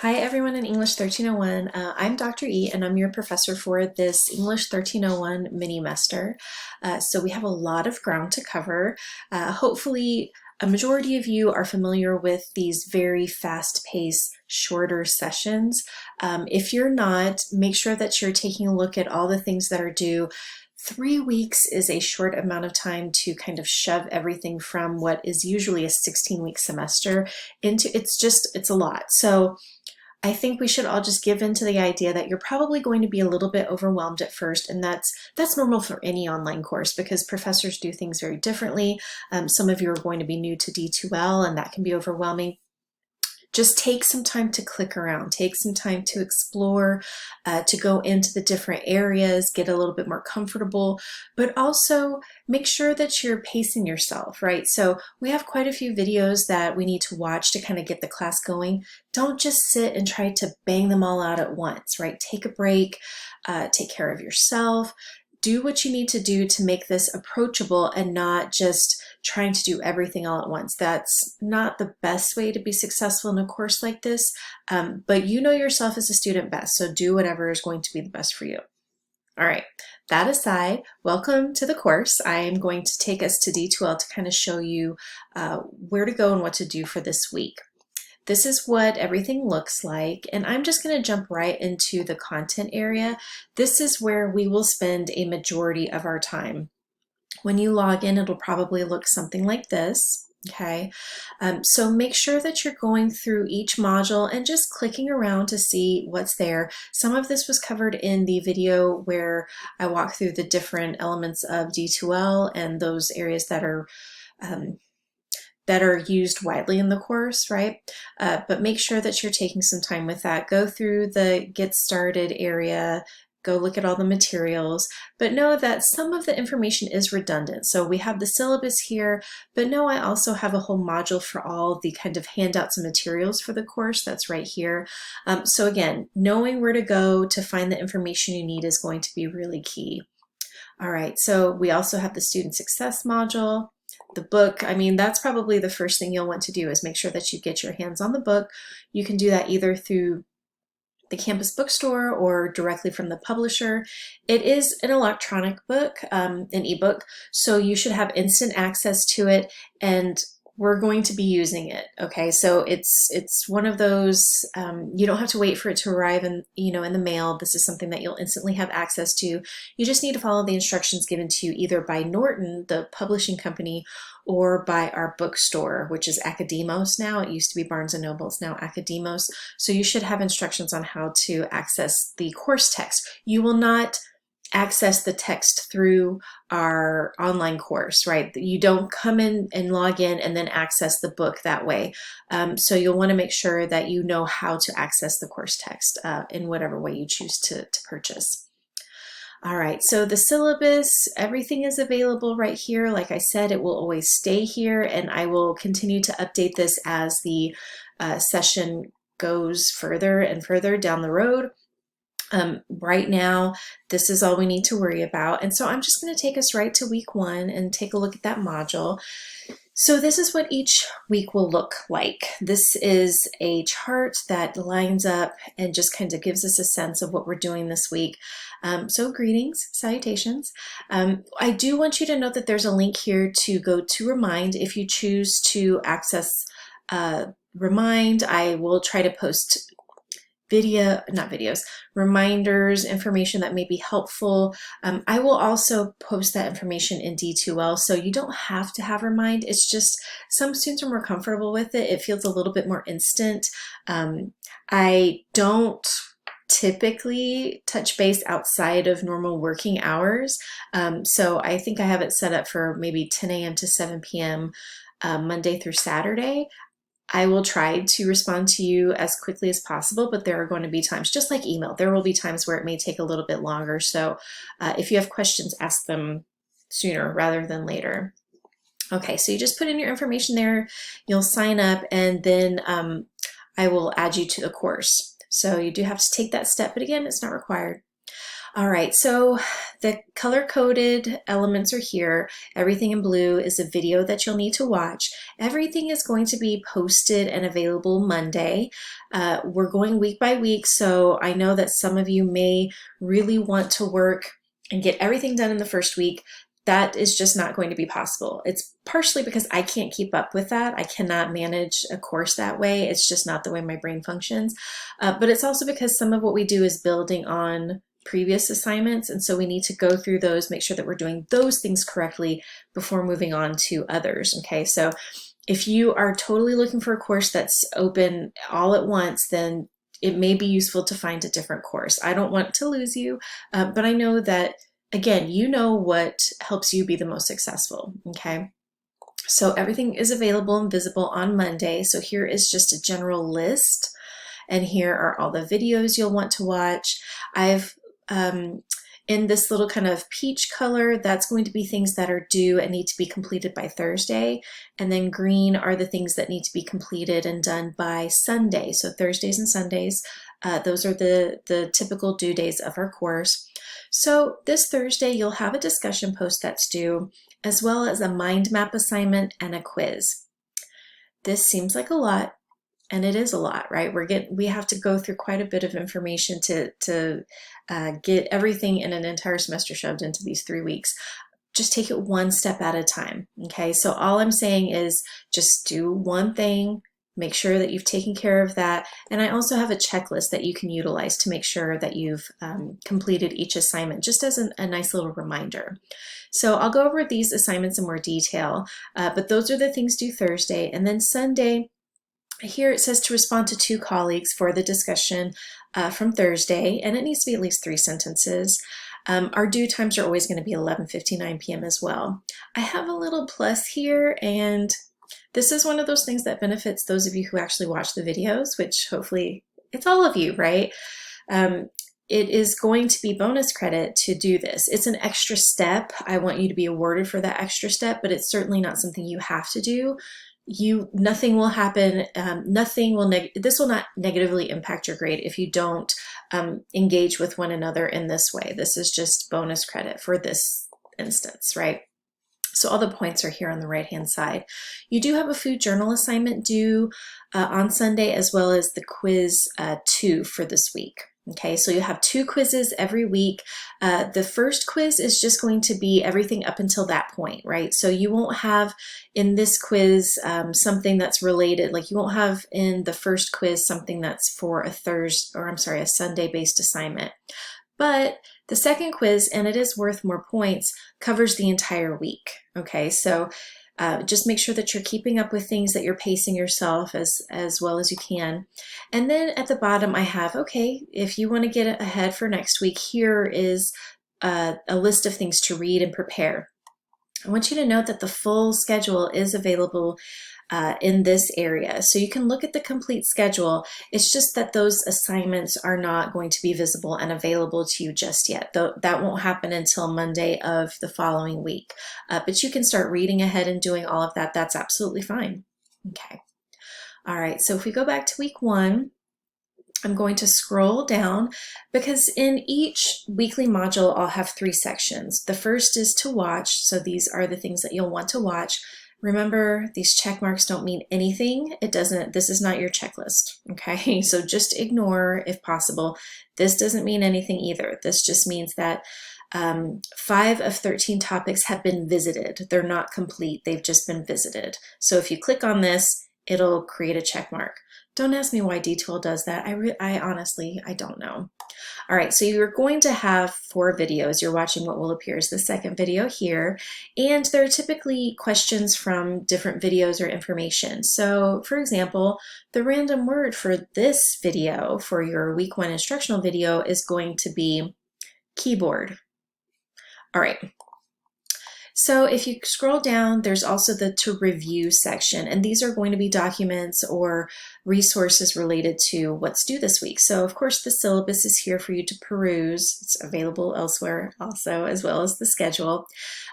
Hi everyone in English 1301. I'm Dr. E and I'm your professor for this English 1301 mini-mester. So we have a lot of ground to cover. Hopefully a majority of you are familiar with these very fast-paced, shorter sessions. If you're not, make sure that you're taking a look at all the things that are due. 3 weeks is a short amount of time to kind of shove everything from what is usually a 16-week semester into, it's a lot. So I think we should all just give in to the idea that you're probably going to be a little bit overwhelmed at first, and that's normal for any online course because professors do things very differently. Some of you are going to be new to D2L, and that can be overwhelming. Just take some time to click around, take some time to explore, to go into the different areas, get a little bit more comfortable, but also make sure that you're pacing yourself, right? So we have quite a few videos that we need to watch to kind of get the class going. Don't just sit and try to bang them all out at once, right? Take a break, take care of yourself, do what you need to do to make this approachable and not just trying to do everything all at once. That's not the best way to be successful in a course like this, but you know yourself as a student best, so do whatever is going to be the best for you. All right, that aside, welcome to the course. I am going to take us to D2L to kind of show you where to go and what to do for this week. This is what everything looks like, and I'm just going to jump right into the content area. This is where we will spend a majority of our time. When you log in, it'll probably look something like this. Okay, so make sure that you're going through each module and just clicking around to see what's there. Some of this was covered in the video where I walk through the different elements of D2L and those areas that are used widely in the course, right? But make sure that you're taking some time with that. Go through the Get Started area, go look at all the materials, but know that some of the information is redundant. So we have the syllabus here, but know I also have a whole module for all the kind of handouts and materials for the course that's right here. So again, knowing where to go to find the information you need is going to be really key. All right, so we also have the Student Success module. The book, I mean, that's probably the first thing you'll want to do is make sure that you get your hands on the book. You can do that either through the campus bookstore or directly from the publisher. It is an electronic book, an ebook, so you should have instant access to it, and we're going to be using it. Okay, so it's one of those, you don't have to wait for it to arrive in the mail. This is something that you'll instantly have access to. You just need to follow the instructions given to you either by Norton, the publishing company, or by our bookstore, which is Academos now. It used to be Barnes & Noble, it's now Academos. So you should have instructions on how to access the course text. You will not access the text through our online course, right? You don't come in and log in and then access the book that way. So you'll want to make sure that you know how to access the course text in whatever way you choose to purchase. All right, so the syllabus, everything is available right here. Like I said, it will always stay here, and I will continue to update this as the session goes further and further down the road. Right now, this is all we need to worry about. And so I'm just going to take us right to week 1 and take a look at that module. So this is what each week will look like. This is a chart that lines up and just kind of gives us a sense of what we're doing this week. So greetings, salutations. I do want you to note that there's a link here to go to Remind. If you choose to access Remind, I will try to post reminders, information that may be helpful. I will also post that information in D2L, so you don't have to have Remind. It's just some students are more comfortable with it. It feels a little bit more instant. I don't typically touch base outside of normal working hours, so I think I have it set up for maybe 10 a.m. to 7 p.m. Monday through Saturday. I will try to respond to you as quickly as possible, but there are going to be times, just like email, there will be times where it may take a little bit longer. So if you have questions, ask them sooner rather than later. Okay, so you just put in your information there, you'll sign up, and then I will add you to the course. So you do have to take that step, but again, it's not required. All right, so the color-coded elements are here. Everything in blue is a video that you'll need to watch. Everything is going to be posted and available Monday. We're going week by week, so I know that some of you may really want to work and get everything done in the first week. That is just not going to be possible. It's partially because I can't keep up with that. I cannot manage a course that way. It's just not the way my brain functions. But it's also because some of what we do is building on previous assignments, and so we need to go through those, make sure that we're doing those things correctly before moving on to others. Okay, so if you are totally looking for a course that's open all at once, then it may be useful to find a different course. I don't want to lose you, but I know that, again, you know what helps you be the most successful. Okay, so everything is available and visible on Monday. So here is just a general list, and here are all the videos you'll want to watch. I've in this little kind of peach color, that's going to be things that are due and need to be completed by Thursday. And then green are the things that need to be completed and done by Sunday. So Thursdays and Sundays, those are the typical due days of our course. So this Thursday, you'll have a discussion post that's due, as well as a mind map assignment and a quiz. This seems like a lot, and it is a lot, right? We have to go through quite a bit of information to get everything in an entire semester shoved into these 3 weeks. Just take it one step at a time, okay? So all I'm saying is just do one thing, make sure that you've taken care of that. And I also have a checklist that you can utilize to make sure that you've completed each assignment, just as a nice little reminder. So I'll go over these assignments in more detail, but those are the things due Thursday. And then Sunday, here it says to respond to 2 colleagues for the discussion from Thursday, and it needs to be at least 3 sentences. Our due times are always going to be 11:59 p.m. as well. I have a little plus here, and this is one of those things that benefits those of you who actually watch the videos, which hopefully it's all of you, right? It is going to be bonus credit to do this. It's an extra step. I want you to be awarded for that extra step, but it's certainly not something you have to do. Nothing will happen. This will not negatively impact your grade if you don't engage with one another in this way. This is just bonus credit for this instance, right? So all the points are here on the right-hand side. You do have a food journal assignment due on Sunday, as well as the quiz 2 for this week. Okay, so you have 2 quizzes every week. The first quiz is just going to be everything up until that point, right? So you won't have in this quiz something that's related, like you won't have in the first quiz something that's for a a Sunday-based assignment. But the second quiz, and it is worth more points, covers the entire week. Okay, so just make sure that you're keeping up with things, that you're pacing yourself as well as you can. And then at the bottom I have, okay, if you want to get ahead for next week, here is a list of things to read and prepare. I want you to note that the full schedule is available in this area. So you can look at the complete schedule. It's just that those assignments are not going to be visible and available to you just yet. Though that won't happen until Monday of the following week. But you can start reading ahead and doing all of that. That's absolutely fine. Okay. All right. So if we go back to week 1, I'm going to scroll down because in each weekly module, I'll have 3 sections. The first is to watch. So these are the things that you'll want to watch. Remember, these check marks don't mean anything. This is not your checklist, okay? So just ignore if possible. This doesn't mean anything either. This just means that 5 of 13 topics have been visited. They're not complete, they've just been visited. So if you click on this, it'll create a check mark. Don't ask me why D2L does that. I honestly, I don't know. All right, so you're going to have 4 videos. You're watching what will appear as the second video here, and there are typically questions from different videos or information. So for example, the random word for this video, for your week 1 instructional video, is going to be keyboard. All right. So if you scroll down, there's also the to review section, and these are going to be documents or resources related to what's due this week. So of course the syllabus is here for you to peruse. It's available elsewhere also, as well as the schedule.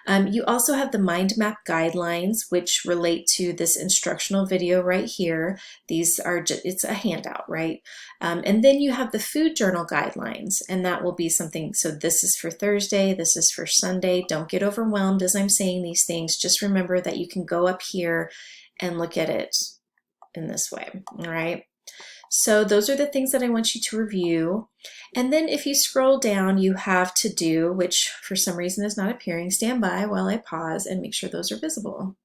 You also have the mind map guidelines, which relate to this instructional video right here. These are it's a handout, right? And then you have the food journal guidelines, and that will be something. So this is for Thursday, this is for Sunday. Don't get overwhelmed as I'm saying these things. Just remember that you can go up here and look at it in this way, all right? So those are the things that I want you to review. And then if you scroll down, you have to do, which for some reason is not appearing. Stand by while I pause and make sure those are visible.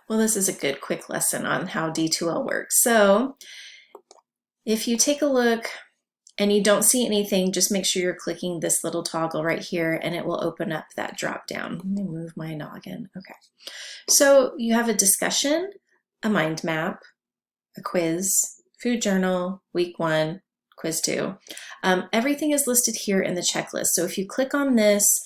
Well, this is a good quick lesson on how D2L works. So if you take a look and you don't see anything, just make sure you're clicking this little toggle right here and it will open up that drop down. Let me move my noggin. Okay. So you have a discussion, a mind map, a quiz, food journal, week 1, quiz 2. Everything is listed here in the checklist. So if you click on this,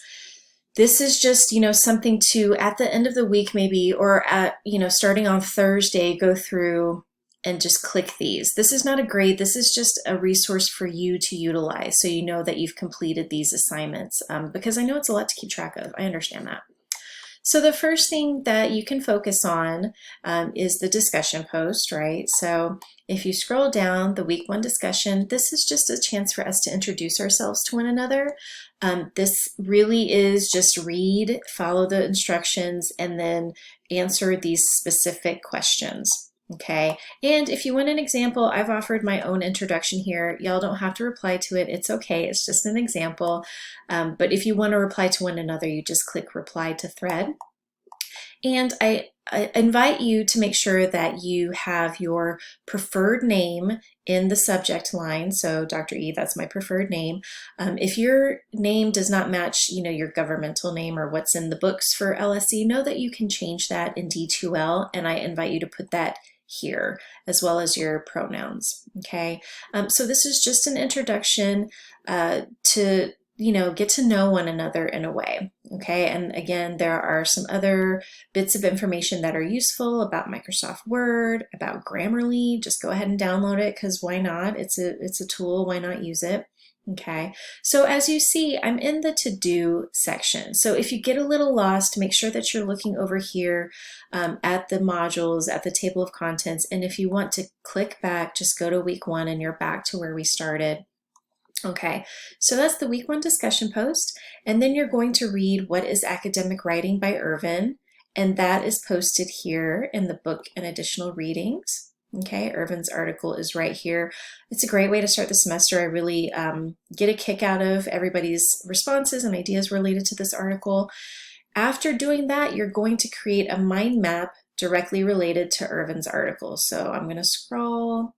this is just, something to, at the end of the week maybe, or at, starting on Thursday, go through and just click these. This is not a grade, this is just a resource for you to utilize so you know that you've completed these assignments, because I know it's a lot to keep track of. I understand that. So the first thing that you can focus on is the discussion post, right? So if you scroll down, the week 1 discussion, this is just a chance for us to introduce ourselves to one another. This really is just read, follow the instructions, and then answer these specific questions. Okay, and if you want an example, I've offered my own introduction here. Y'all don't have to reply to it. It's okay. It's just an example. But if you want to reply to one another, you just click reply to thread. And I invite you to make sure that you have your preferred name in the subject line. So Dr. E, that's my preferred name. If your name does not match, your governmental name or what's in the books for LSE, know that you can change that in D2L, and I invite you to put that here, as well as your pronouns, okay? So this is just an introduction to, get to know one another in a way, okay? And again, there are some other bits of information that are useful about Microsoft Word, about Grammarly. Just go ahead and download it, because why not? It's a tool, why not use it? Okay, so as you see, I'm in the to-do section. So if you get a little lost, make sure that you're looking over here at the modules, at the table of contents, and if you want to click back, just go to week 1 and you're back to where we started. Okay, so that's the week 1 discussion post, and then you're going to read What is Academic Writing by Irvin, and that is posted here in the book and additional readings. Okay, Irvin's article is right here. It's a great way to start the semester. I really get a kick out of everybody's responses and ideas related to this article. After doing that, you're going to create a mind map directly related to Irvin's article. So I'm going to scroll.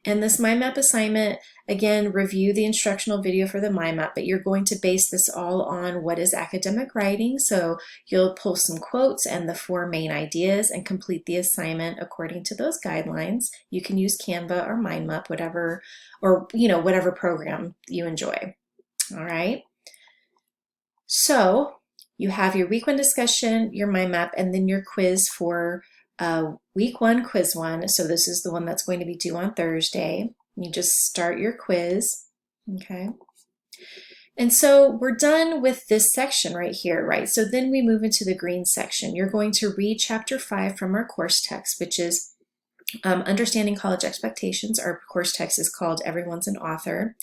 And this mind map assignment, again, review the instructional video for the mind map, but you're going to base this all on what is academic writing. So you'll pull some quotes and the 4 main ideas and complete the assignment according to those guidelines. You can use Canva or mind map, whatever, or whatever program you enjoy. All right. So you have your week 1 discussion, your mind map, and then your quiz for week 1, quiz 1. So this is the one that's going to be due on Thursday. You just start your quiz, okay? And so we're done with this section right here, right? So then we move into the green section. You're going to read chapter 5 from our course text, which is Understanding College Expectations. Our course text is called Everyone's an Author.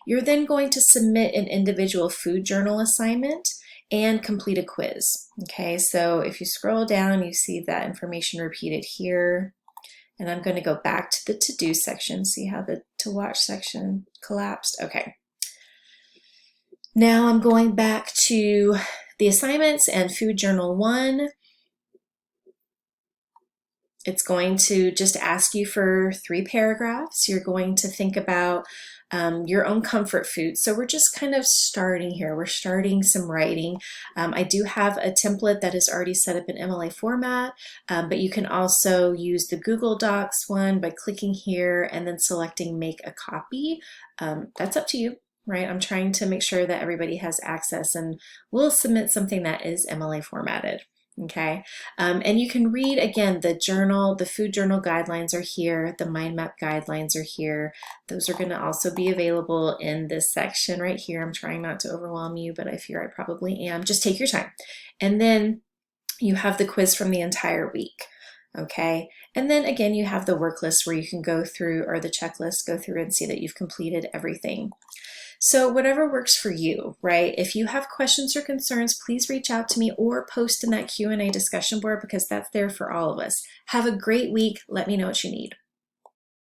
You're then going to submit an individual food journal assignment and complete a quiz. Okay, so if you scroll down, you see that information repeated here. And I'm going to go back to the to-do section, see how the to-watch section collapsed. Okay. Now I'm going back to the assignments and food journal 1. It's going to just ask you for 3 paragraphs. You're going to think about your own comfort food. So we're just kind of starting here. We're starting some writing. I do have a template that is already set up in MLA format, but you can also use the Google Docs one by clicking here and then selecting make a copy. That's up to you. right? I'm trying to make sure that everybody has access, and we'll submit something that is MLA formatted. Okay, and you can read again the journal, the food journal guidelines are here, the mind map guidelines are here. Those are going to also be available in this section right here. I'm trying not to overwhelm you, but I fear I probably am. Just take your time. And then you have the quiz from the entire week. Okay, and then again, you have the work list where you can go through, or the checklist, go through and see that you've completed everything. So whatever works for you, right? If you have questions or concerns, please reach out to me or post in that Q&A discussion board, because that's there for all of us. Have a great week. Let me know what you need.